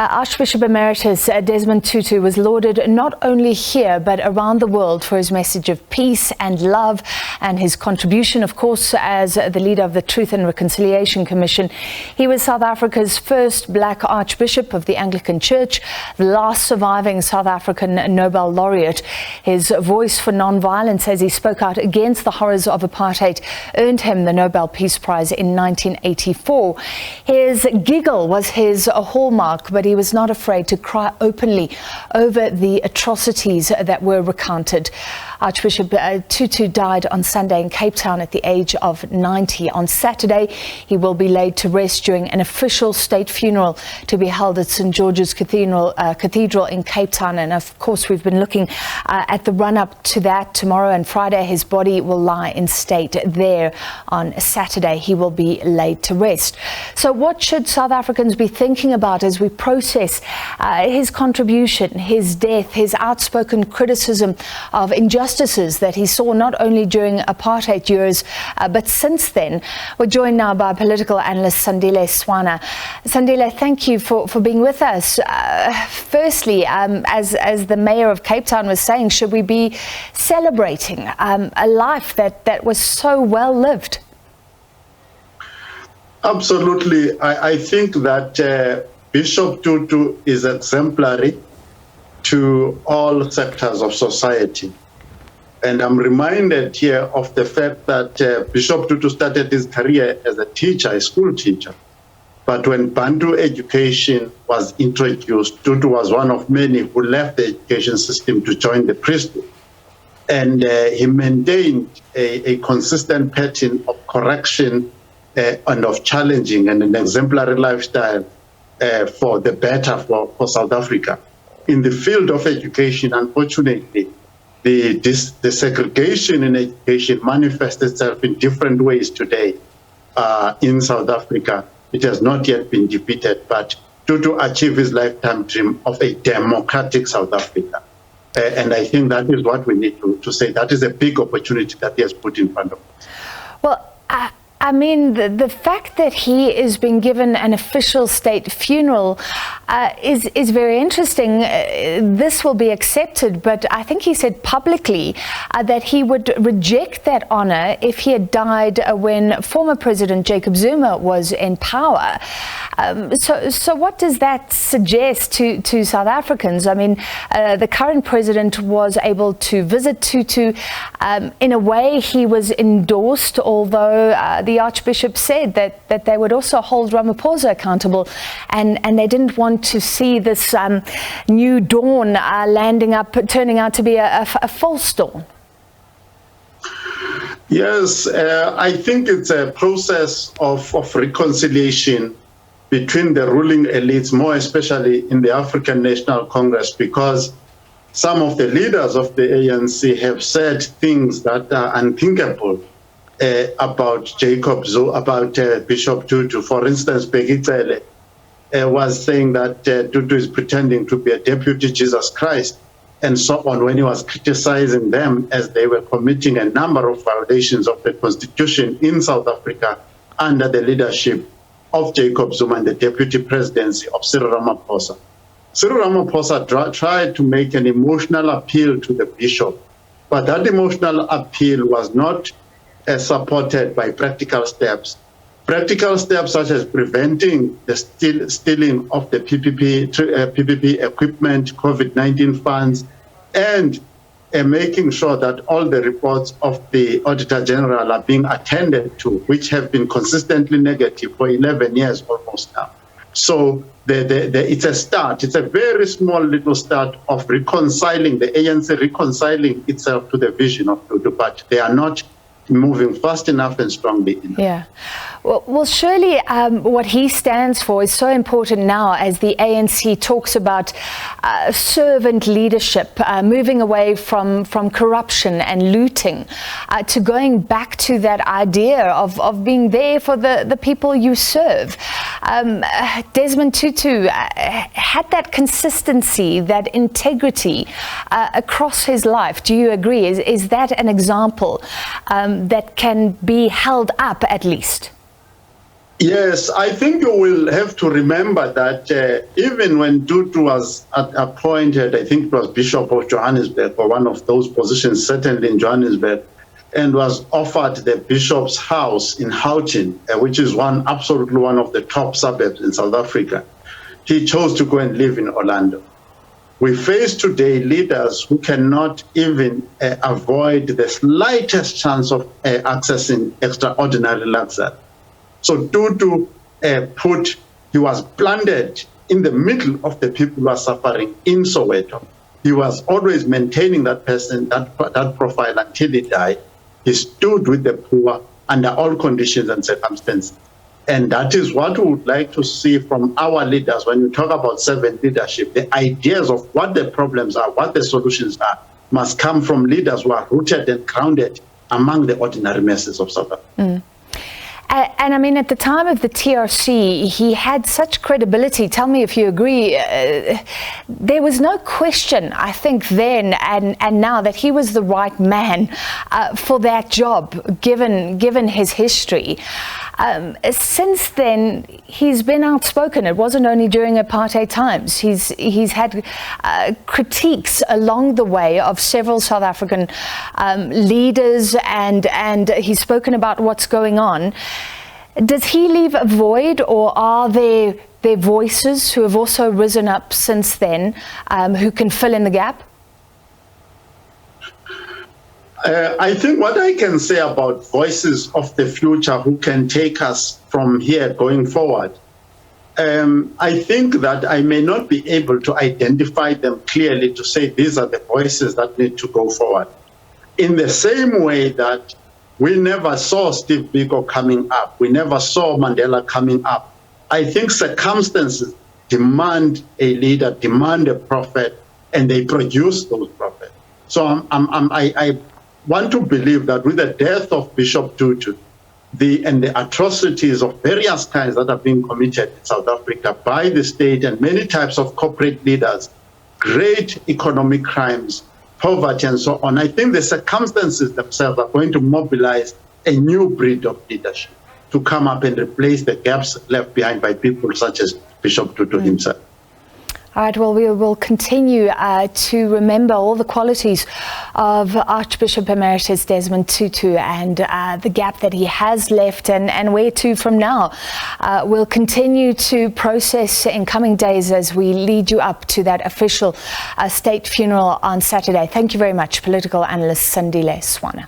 Archbishop Emeritus Desmond Tutu was lauded not only here but around the world for his message of peace and love and his contribution, of course, as the leader of the Truth and Reconciliation Commission. He was South Africa's first black Archbishop of the Anglican Church, the last surviving South African Nobel laureate. His voice for non-violence as he spoke out against the horrors of apartheid earned him the Nobel Peace Prize in 1984. His giggle was his hallmark, but he was not afraid to cry openly over the atrocities that were recounted. Archbishop Tutu died on Sunday in Cape Town at the age of 90. On Saturday, he will be laid to rest during an official state funeral to be held at St. George's Cathedral in Cape Town. And of course, we've been looking at the run-up to that. Tomorrow and Friday, his body will lie in state there. On Saturday, he will be laid to rest. So what should South Africans be thinking about as we process his contribution, his death, his outspoken criticism of injustices that he saw not only during apartheid years, but since then? We're joined now by political analyst Sandile Swana. Sandile, thank you for being with us. Firstly, as the mayor of Cape Town was saying, should we be celebrating a life that was so well lived? Absolutely. I think that Bishop Tutu is exemplary to all sectors of society. And I'm reminded here of the fact that Bishop Tutu started his career as a teacher, a school teacher. But when Bantu education was introduced, Tutu was one of many who left the education system to join the priesthood. And he maintained a consistent pattern of correction and of challenging and an exemplary lifestyle for the better for South Africa. In the field of education, unfortunately, the segregation in education manifests itself in different ways today in South Africa. It has not yet been defeated, but Tutu achieved his lifetime dream of a democratic South Africa. And I think that is what we need to say. That is a big opportunity that he has put in front of us. Well, I mean, the fact that he is being given an official state funeral is very interesting. This will be accepted, but I think he said publicly that he would reject that honor if he had died when former President Jacob Zuma was in power. So what does that suggest to South Africans? I mean, the current president was able to visit Tutu. In a way, he was endorsed, although the Archbishop said that they would also hold Ramaphosa accountable, and they didn't want to see this new dawn turning out to be a false dawn. Yes, I think it's a process of reconciliation between the ruling elites, more especially in the African National Congress, because some of the leaders of the ANC have said things that are unthinkable about Bishop Tutu. For instance, Begitsele was saying that Tutu is pretending to be a deputy Jesus Christ and so on, when he was criticizing them as they were committing a number of violations of the Constitution in South Africa under the leadership of Jacob Zuma and the deputy presidency of Cyril Ramaphosa. Cyril Ramaphosa tried to make an emotional appeal to the bishop, but that emotional appeal was not supported by practical steps. Practical steps such as preventing the stealing of the PPP equipment, COVID-19 funds, and making sure that all the reports of the Auditor General are being attended to, which have been consistently negative for 11 years almost now. So it's a start. It's a very small little start of reconciling, the ANC reconciling itself to the vision of Tutu, but they are not moving fast enough and strongly enough. Yeah. Well, surely what he stands for is so important now as the ANC talks about servant leadership, moving away from corruption and looting, to going back to that idea of being there for the people you serve. Desmond Tutu had that consistency, that integrity across his life. Do you agree? Is that an example that can be held up at least? Yes, I think you will have to remember that even when Tutu was appointed, I think it was Bishop of Johannesburg, or one of those positions, certainly in Johannesburg, and was offered the bishop's house in Gauteng, which is absolutely one of the top suburbs in South Africa. He chose to go and live in Orlando. We face today leaders who cannot even avoid the slightest chance of accessing extraordinary luxury. So Tutu he was planted in the middle of the people who are suffering in Soweto. He was always maintaining that profile until he died. He stood with the poor under all conditions and circumstances. And that is what we would like to see from our leaders. When you talk about servant leadership, the ideas of what the problems are, what the solutions are, must come from leaders who are rooted and grounded among the ordinary masses of South Africa. And I mean, at the time of the TRC, he had such credibility. Tell me if you agree. There was no question, I think, then and now that he was the right man for that job, given his history. Since then, he's been outspoken. It wasn't only during apartheid times. He's had critiques along the way of several South African leaders, and he's spoken about what's going on. Does he leave a void, or are there voices who have also risen up since then who can fill in the gap? I think what I can say about voices of the future who can take us from here going forward, I think that I may not be able to identify them clearly to say these are the voices that need to go forward. In the same way that we never saw Steve Biko coming up, we never saw Mandela coming up, I think circumstances demand a leader, demand a prophet, and they produce those prophets. So I want to believe that with the death of Bishop Tutu, and the atrocities of various kinds that are being committed in South Africa by the state and many types of corporate leaders, great economic crimes, poverty, and so on, I think the circumstances themselves are going to mobilize a new breed of leadership to come up and replace the gaps left behind by people such as Bishop Tutu himself. All right, well, we will continue to remember all the qualities of Archbishop Emeritus Desmond Tutu and the gap that he has left and where to from now. We'll continue to process in coming days as we lead you up to that official state funeral on Saturday. Thank you very much, Political Analyst Sandile Swana.